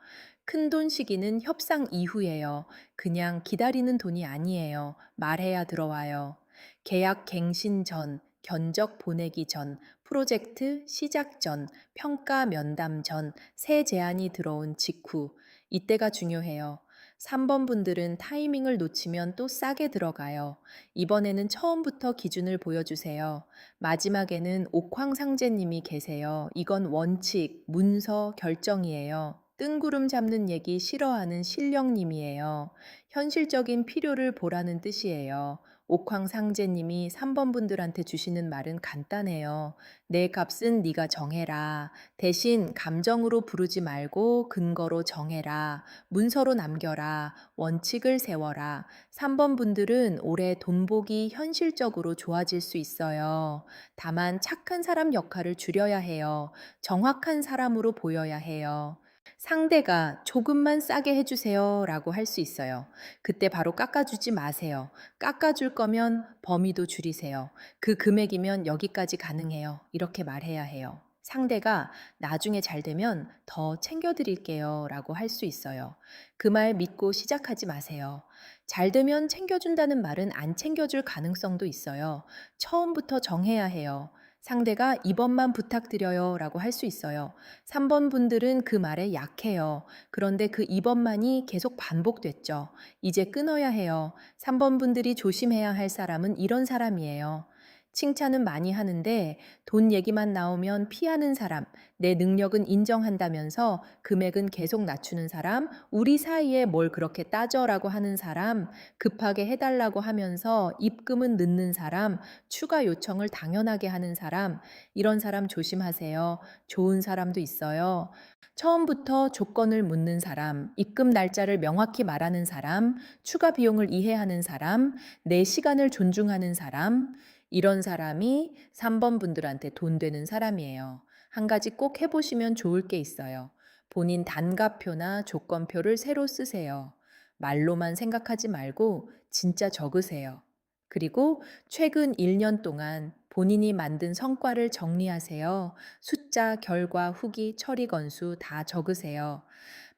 큰돈 시기는 협상 이후예요. 그냥 기다리는 돈이 아니에요. 말해야 들어와요. 계약 갱신 전, 견적 보내기 전, 프로젝트 시작 전, 평가 면담 전, 새 제안이 들어온 직후. 이때가 중요해요. 3번 분들은 타이밍을 놓치면 또 싸게 들어가요. 이번에는 처음부터 기준을 보여주세요. 마지막에는 옥황상제님이 계세요. 이건 원칙, 문서, 결정이에요. 뜬구름 잡는 얘기 싫어하는 신령님이에요. 현실적인 필요를 보라는 뜻이에요. 옥황상제님이 3번 분들한테 주시는 말은 간단해요. 내 값은 네가 정해라. 대신 감정으로 부르지 말고 근거로 정해라. 문서로 남겨라. 원칙을 세워라. 3번 분들은 올해 돈복이 현실적으로 좋아질 수 있어요. 다만 착한 사람 역할을 줄여야 해요. 정확한 사람으로 보여야 해요. 상대가 조금만 싸게 해주세요 라고 할 수 있어요. 그때 바로 깎아주지 마세요. 깎아줄 거면 범위도 줄이세요. 그 금액이면 여기까지 가능해요. 이렇게 말해야 해요. 상대가 나중에 잘 되면 더 챙겨드릴게요 라고 할 수 있어요. 그 말 믿고 시작하지 마세요. 잘 되면 챙겨준다는 말은 안 챙겨줄 가능성도 있어요. 처음부터 정해야 해요. 상대가 2번만 부탁드려요 라고 할 수 있어요. 3번 분들은 그 말에 약해요. 그런데 그 2번만이 계속 반복됐죠. 이제 끊어야 해요. 3번 분들이 조심해야 할 사람은 이런 사람이에요. 칭찬은 많이 하는데 돈 얘기만 나오면 피하는 사람, 내 능력은 인정한다면서 금액은 계속 낮추는 사람, 우리 사이에 뭘 그렇게 따져라고 하는 사람, 급하게 해달라고 하면서 입금은 늦는 사람, 추가 요청을 당연하게 하는 사람, 이런 사람 조심하세요. 좋은 사람도 있어요. 처음부터 조건을 묻는 사람, 입금 날짜를 명확히 말하는 사람, 추가 비용을 이해하는 사람, 내 시간을 존중하는 사람, 이런 사람이 3번 분들한테 돈 되는 사람이에요. 한 가지 꼭 해보시면 좋을 게 있어요. 본인 단가표나 조건표를 새로 쓰세요. 말로만 생각하지 말고 진짜 적으세요. 그리고 최근 1년 동안 본인이 만든 성과를 정리하세요. 숫자, 결과, 후기, 처리 건수 다 적으세요.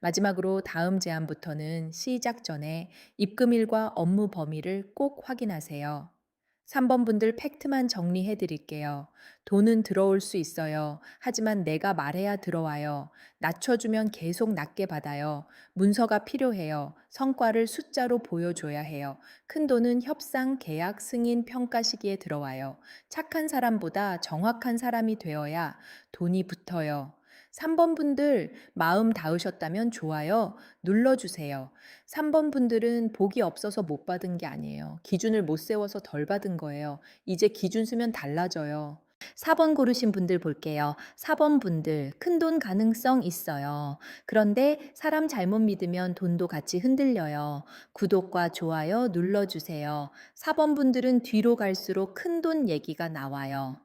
마지막으로 다음 제안부터는 시작 전에 입금일과 업무 범위를 꼭 확인하세요. 3번 분들 팩트만 정리해 드릴게요. 돈은 들어올 수 있어요. 하지만 내가 말해야 들어와요. 낮춰주면 계속 낮게 받아요. 문서가 필요해요. 성과를 숫자로 보여줘야 해요. 큰 돈은 협상, 계약, 승인, 평가 시기에 들어와요. 착한 사람보다 정확한 사람이 되어야 돈이 붙어요. 3번 분들 마음 닿으셨다면 좋아요. 눌러주세요. 3번 분들은 복이 없어서 못 받은 게 아니에요. 기준을 못 세워서 덜 받은 거예요. 이제 기준 쓰면 달라져요. 4번 고르신 분들 볼게요. 4번 분들, 큰돈 가능성 있어요. 그런데 사람 잘못 믿으면 돈도 같이 흔들려요. 구독과 좋아요 눌러주세요. 4번 분들은 뒤로 갈수록 큰돈 얘기가 나와요.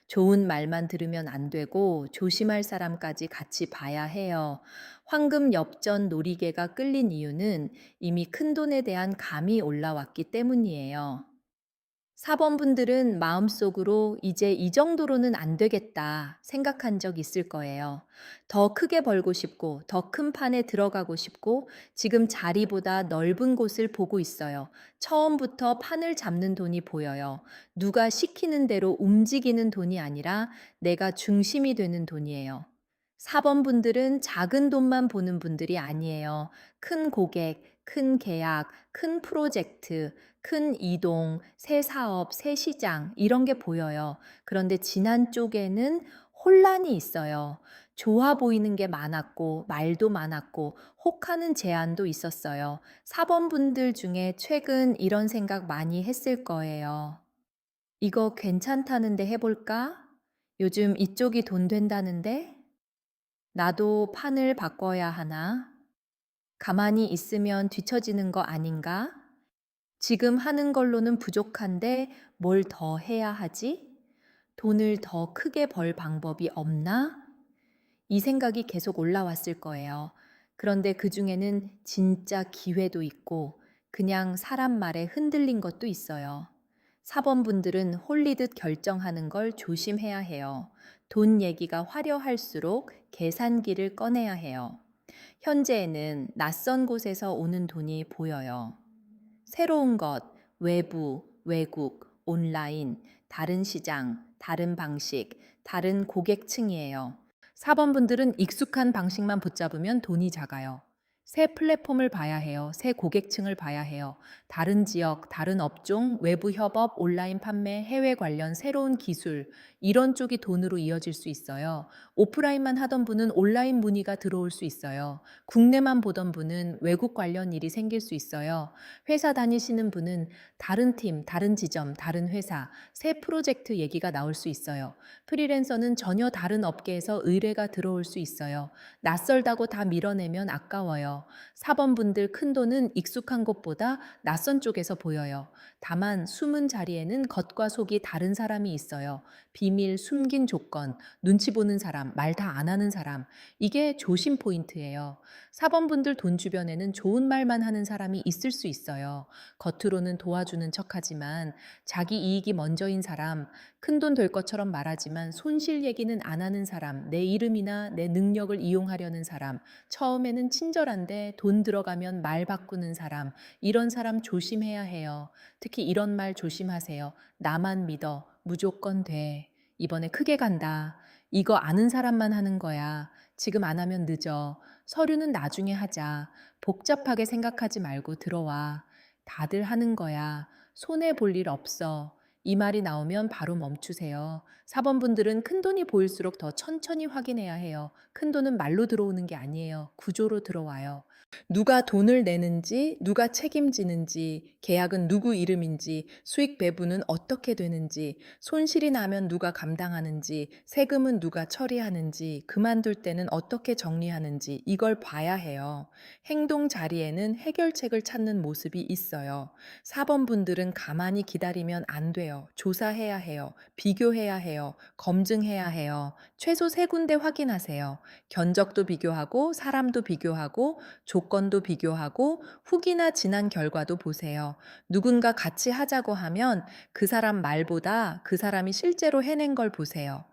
좋은 말만 들으면 안 되고 조심할 사람까지 같이 봐야 해요. 황금 엽전 놀이개가 끌린 이유는 이미 큰돈에 대한 감이 올라왔기 때문이에요. 4번 분들은 마음속으로 이제 이 정도로는 안 되겠다 생각한 적 있을 거예요. 더 크게 벌고 싶고, 더 큰 판에 들어가고 싶고, 지금 자리보다 넓은 곳을 보고 있어요. 처음부터 판을 잡는 돈이 보여요. 누가 시키는 대로 움직이는 돈이 아니라 내가 중심이 되는 돈이에요. 4번 분들은 작은 돈만 보는 분들이 아니에요. 큰 고객, 큰 계약, 큰 프로젝트, 큰 이동, 새 사업, 새 시장, 이런 게 보여요. 그런데 지난 쪽에는 혼란이 있어요. 좋아 보이는 게 많았고, 말도 많았고, 혹하는 제안도 있었어요. 4번 분들 중에 최근 이런 생각 많이 했을 거예요. 이거 괜찮다는데 해볼까? 요즘 이쪽이 돈 된다는데? 나도 판을 바꿔야 하나? 가만히 있으면 뒤처지는 거 아닌가? 지금 하는 걸로는 부족한데 뭘 더 해야 하지? 돈을 더 크게 벌 방법이 없나? 이 생각이 계속 올라왔을 거예요. 그런데 그 중에는 진짜 기회도 있고 그냥 사람 말에 흔들린 것도 있어요. 4번 분들은 홀리듯 결정하는 걸 조심해야 해요. 돈 얘기가 화려할수록 계산기를 꺼내야 해요. 현재에는 낯선 곳에서 오는 돈이 보여요. 새로운 것, 외부, 외국, 온라인, 다른 시장, 다른 방식, 다른 고객층이에요. 4번 분들은 익숙한 방식만 붙잡으면 돈이 작아요. 새 플랫폼을 봐야 해요. 새 고객층을 봐야 해요. 다른 지역, 다른 업종, 외부 협업, 온라인 판매, 해외 관련 새로운 기술, 이런 쪽이 돈으로 이어질 수 있어요. 오프라인만 하던 분은 온라인 문의가 들어올 수 있어요. 국내만 보던 분은 외국 관련 일이 생길 수 있어요. 회사 다니시는 분은 다른 팀, 다른 지점, 다른 회사, 새 프로젝트 얘기가 나올 수 있어요. 프리랜서는 전혀 다른 업계에서 의뢰가 들어올 수 있어요. 낯설다고 다 밀어내면 아까워요. 4번 분들 큰 돈은 익숙한 곳보다 낯선 쪽에서 보여요. 다만 숨은 자리에는 겉과 속이 다른 사람이 있어요. 비밀, 숨긴 조건, 눈치 보는 사람, 말 다 안 하는 사람. 이게 조심 포인트예요. 4번 분들 돈 주변에는 좋은 말만 하는 사람이 있을 수 있어요. 겉으로는 도와주는 척하지만 자기 이익이 먼저인 사람, 큰돈 될 것처럼 말하지만 손실 얘기는 안 하는 사람, 내 이름이나 내 능력을 이용하려는 사람, 처음에는 친절한데 돈 들어가면 말 바꾸는 사람, 이런 사람 조심해야 해요. 특히 이런 말 조심하세요. 나만 믿어. 무조건 돼. 이번에 크게 간다. 이거 아는 사람만 하는 거야. 지금 안 하면 늦어. 서류는 나중에 하자. 복잡하게 생각하지 말고 들어와. 다들 하는 거야. 손해 볼 일 없어. 이 말이 나오면 바로 멈추세요. 사범분들은 큰돈이 보일수록 더 천천히 확인해야 해요. 큰돈은 말로 들어오는 게 아니에요. 구조로 들어와요. 누가 돈을 내는지, 누가 책임지는지, 계약은 누구 이름인지, 수익 배분은 어떻게 되는지, 손실이 나면 누가 감당하는지, 세금은 누가 처리하는지, 그만둘 때는 어떻게 정리하는지, 이걸 봐야 해요. 행동 자리에는 해결책을 찾는 모습이 있어요. 사범분들은 가만히 기다리면 안 돼요. 조사해야 해요. 비교해야 해요. 검증해야 해요. 최소 세 군데 확인하세요. 견적도 비교하고, 사람도 비교하고, 조건도 비교하고 후기나 지난 결과도 보세요. 누군가 같이 하자고 하면 그 사람 말보다 그 사람이 실제로 해낸 걸 보세요.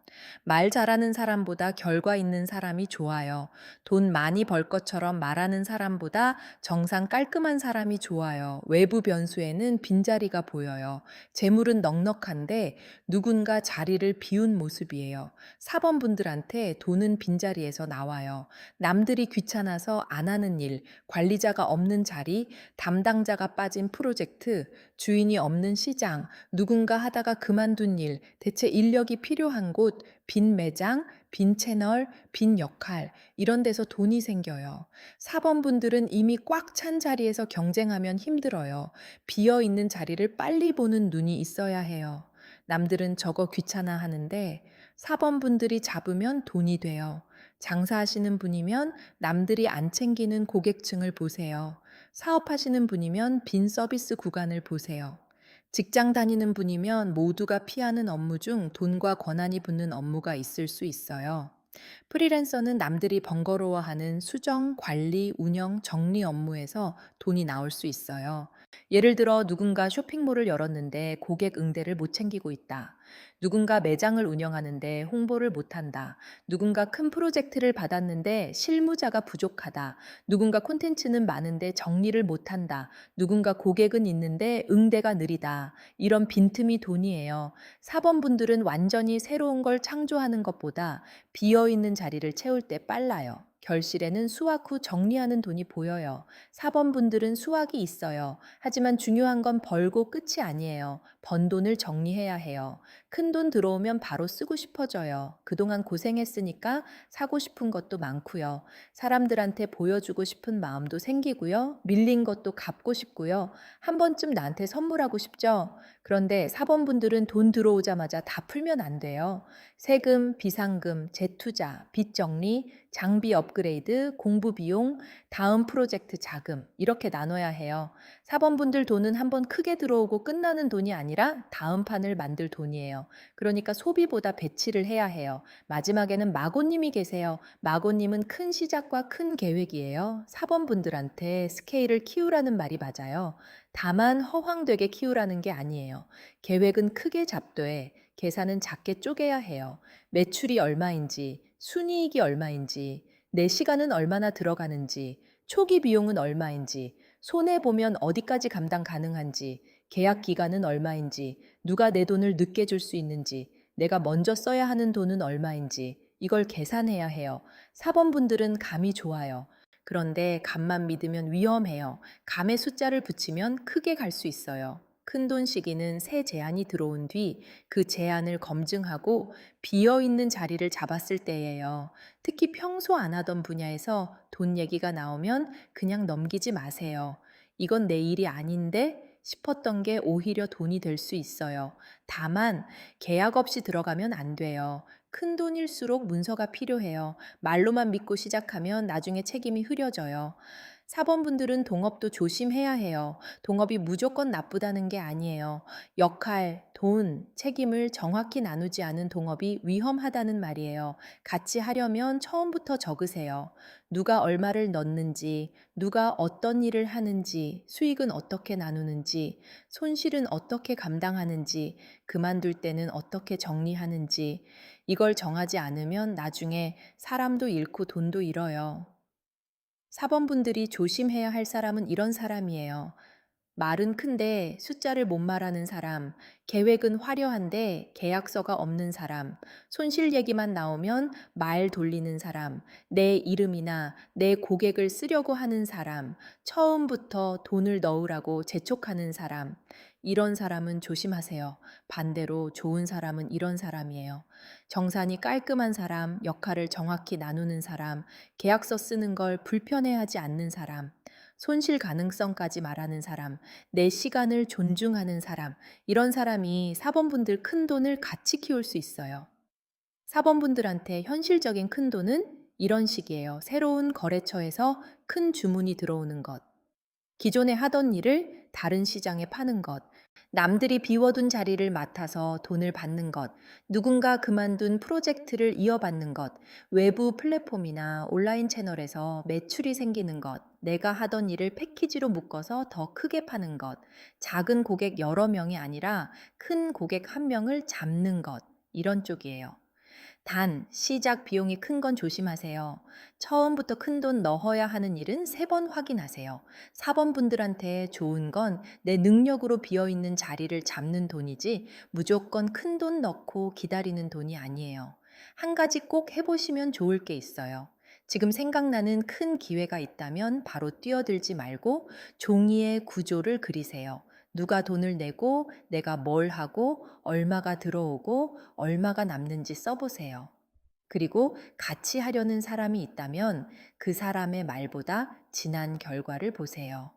말 잘하는 사람보다 결과 있는 사람이 좋아요. 돈 많이 벌 것처럼 말하는 사람보다 정상 깔끔한 사람이 좋아요. 외부 변수에는 빈자리가 보여요. 재물은 넉넉한데 누군가 자리를 비운 모습이에요. 사범분들한테 돈은 빈자리에서 나와요. 남들이 귀찮아서 안 하는 일, 관리자가 없는 자리, 담당자가 빠진 프로젝트, 주인이 없는 시장, 누군가 하다가 그만둔 일, 대체 인력이 필요한 곳, 빈 매장, 빈 채널, 빈 역할, 이런 데서 돈이 생겨요. 사범분들은 이미 꽉 찬 자리에서 경쟁하면 힘들어요. 비어 있는 자리를 빨리 보는 눈이 있어야 해요. 남들은 저거 귀찮아 하는데 사범분들이 잡으면 돈이 돼요. 장사하시는 분이면 남들이 안 챙기는 고객층을 보세요. 사업하시는 분이면 빈 서비스 구간을 보세요. 직장 다니는 분이면 모두가 피하는 업무 중 돈과 권한이 붙는 업무가 있을 수 있어요. 프리랜서는 남들이 번거로워하는 수정, 관리, 운영, 정리 업무에서 돈이 나올 수 있어요. 예를 들어 누군가 쇼핑몰을 열었는데 고객 응대를 못 챙기고 있다. 누군가 매장을 운영하는데 홍보를 못한다. 누군가 큰 프로젝트를 받았는데 실무자가 부족하다. 누군가 콘텐츠는 많은데 정리를 못한다. 누군가 고객은 있는데 응대가 느리다. 이런 빈틈이 돈이에요. 사범분들은 완전히 새로운 걸 창조하는 것보다 비어있는 자리를 채울 때 빨라요. 결실에는 수확 후 정리하는 돈이 보여요. 사범분들은 수확이 있어요. 하지만 중요한 건 벌고 끝이 아니에요. 번 돈을 정리해야 해요. 큰 돈 들어오면 바로 쓰고 싶어져요. 그동안 고생했으니까 사고 싶은 것도 많고요. 사람들한테 보여주고 싶은 마음도 생기고요. 밀린 것도 갚고 싶고요. 한 번쯤 나한테 선물하고 싶죠? 그런데 사범분들은 돈 들어오자마자 다 풀면 안 돼요. 세금, 비상금, 재투자, 빚 정리, 장비 업그레이드, 공부 비용, 다음 프로젝트 자금 이렇게 나눠야 해요. 사범분들 돈은 한번 크게 들어오고 끝나는 돈이 아니라 다음 판을 만들 돈이에요. 그러니까 소비보다 배치를 해야 해요. 마지막에는 마고님이 계세요. 마고님은 큰 시작과 큰 계획이에요. 사범분들한테 스케일을 키우라는 말이 맞아요. 다만 허황되게 키우라는 게 아니에요. 계획은 크게 잡되 계산은 작게 쪼개야 해요. 매출이 얼마인지, 순이익이 얼마인지, 내 시간은 얼마나 들어가는지, 초기 비용은 얼마인지, 손해보면 어디까지 감당 가능한지, 계약 기간은 얼마인지, 누가 내 돈을 늦게 줄 수 있는지, 내가 먼저 써야 하는 돈은 얼마인지, 이걸 계산해야 해요. 사범분들은 감이 좋아요. 그런데 감만 믿으면 위험해요. 감의 숫자를 붙이면 크게 갈 수 있어요. 큰돈 시기는 새 제안이 들어온 뒤 그 제안을 검증하고 비어 있는 자리를 잡았을 때예요. 특히 평소 안 하던 분야에서 돈 얘기가 나오면 그냥 넘기지 마세요. 이건 내 일이 아닌데 싶었던 게 오히려 돈이 될 수 있어요. 다만 계약 없이 들어가면 안 돼요. 큰 돈일수록 문서가 필요해요. 말로만 믿고 시작하면 나중에 책임이 흐려져요. 사범분들은 동업도 조심해야 해요. 동업이 무조건 나쁘다는 게 아니에요. 역할, 돈, 책임을 정확히 나누지 않은 동업이 위험하다는 말이에요. 같이 하려면 처음부터 적으세요. 누가 얼마를 넣는지, 누가 어떤 일을 하는지, 수익은 어떻게 나누는지, 손실은 어떻게 감당하는지, 그만둘 때는 어떻게 정리하는지, 이걸 정하지 않으면 나중에 사람도 잃고 돈도 잃어요. 사범분들이 조심해야 할 사람은 이런 사람이에요. 말은 큰데 숫자를 못 말하는 사람, 계획은 화려한데 계약서가 없는 사람, 손실 얘기만 나오면 말 돌리는 사람, 내 이름이나 내 고객을 쓰려고 하는 사람, 처음부터 돈을 넣으라고 재촉하는 사람, 이런 사람은 조심하세요. 반대로 좋은 사람은 이런 사람이에요. 정산이 깔끔한 사람, 역할을 정확히 나누는 사람, 계약서 쓰는 걸 불편해하지 않는 사람, 손실 가능성까지 말하는 사람, 내 시간을 존중하는 사람, 이런 사람이 사범분들 큰 돈을 같이 키울 수 있어요. 사범분들한테 현실적인 큰 돈은 이런 식이에요. 새로운 거래처에서 큰 주문이 들어오는 것. 기존에 하던 일을 다른 시장에 파는 것, 남들이 비워둔 자리를 맡아서 돈을 받는 것, 누군가 그만둔 프로젝트를 이어받는 것, 외부 플랫폼이나 온라인 채널에서 매출이 생기는 것, 내가 하던 일을 패키지로 묶어서 더 크게 파는 것, 작은 고객 여러 명이 아니라 큰 고객 한 명을 잡는 것, 이런 쪽이에요. 단, 시작 비용이 큰 건 조심하세요. 처음부터 큰 돈 넣어야 하는 일은 3번 확인하세요. 4번 분들한테 좋은 건 내 능력으로 비어있는 자리를 잡는 돈이지 무조건 큰 돈 넣고 기다리는 돈이 아니에요. 한 가지 꼭 해보시면 좋을 게 있어요. 지금 생각나는 큰 기회가 있다면 바로 뛰어들지 말고 종이의 구조를 그리세요. 누가 돈을 내고 내가 뭘 하고 얼마가 들어오고 얼마가 남는지 써보세요. 그리고 같이 하려는 사람이 있다면 그 사람의 말보다 진한 결과를 보세요.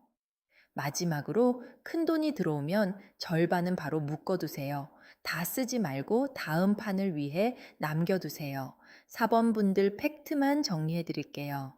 마지막으로 큰 돈이 들어오면 절반은 바로 묶어두세요. 다 쓰지 말고 다음 판을 위해 남겨두세요. 사번분들 팩트만 정리해 드릴게요.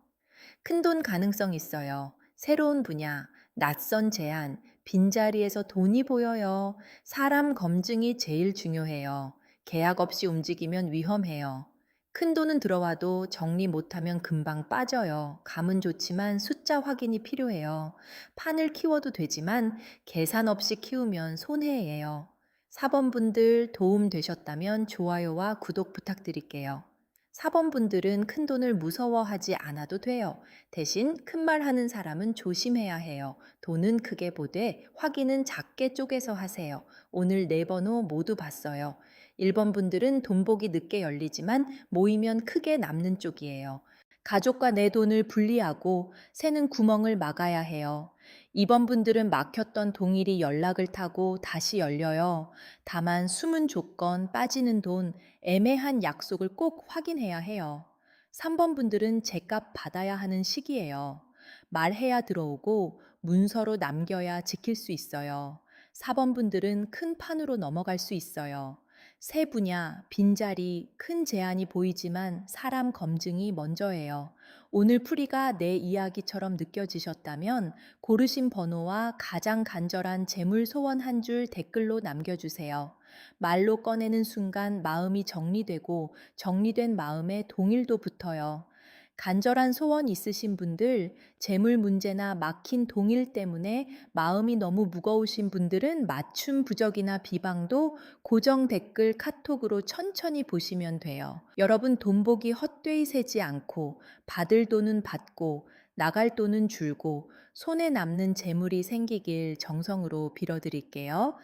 큰돈 가능성 있어요. 새로운 분야, 낯선 제안, 빈자리에서 돈이 보여요. 사람 검증이 제일 중요해요. 계약 없이 움직이면 위험해요. 큰 돈은 들어와도 정리 못하면 금방 빠져요. 감은 좋지만 숫자 확인이 필요해요. 판을 키워도 되지만 계산 없이 키우면 손해예요. 사번분들 도움 되셨다면 좋아요와 구독 부탁드릴게요. 사범분들은 큰 돈을 무서워하지 않아도 돼요. 대신 큰 말 하는 사람은 조심해야 해요. 돈은 크게 보되 확인은 작게 쪼개서 하세요. 오늘 4번호 모두 봤어요. 1번 분들은 돈 보기 늦게 열리지만 모이면 크게 남는 쪽이에요. 가족과 내 돈을 분리하고 새는 구멍을 막아야 해요. 2번 분들은 막혔던 동일이 연락을 타고 다시 열려요. 다만 숨은 조건, 빠지는 돈, 애매한 약속을 꼭 확인해야 해요. 3번 분들은 제값 받아야 하는 시기예요. 말해야 들어오고 문서로 남겨야 지킬 수 있어요. 4번 분들은 큰 판으로 넘어갈 수 있어요. 새 분야, 빈자리, 큰 제한이 보이지만 사람 검증이 먼저예요. 오늘 풀이가 내 이야기처럼 느껴지셨다면 고르신 번호와 가장 간절한 재물 소원 한 줄 댓글로 남겨주세요. 말로 꺼내는 순간 마음이 정리되고 정리된 마음에 동일도 붙어요. 간절한 소원 있으신 분들, 재물 문제나 막힌 동일 때문에 마음이 너무 무거우신 분들은 맞춤 부적이나 비방도 고정 댓글 카톡으로 천천히 보시면 돼요. 여러분 돈 보기 헛되이 세지 않고 받을 돈은 받고 나갈 돈은 줄고 손에 남는 재물이 생기길 정성으로 빌어드릴게요.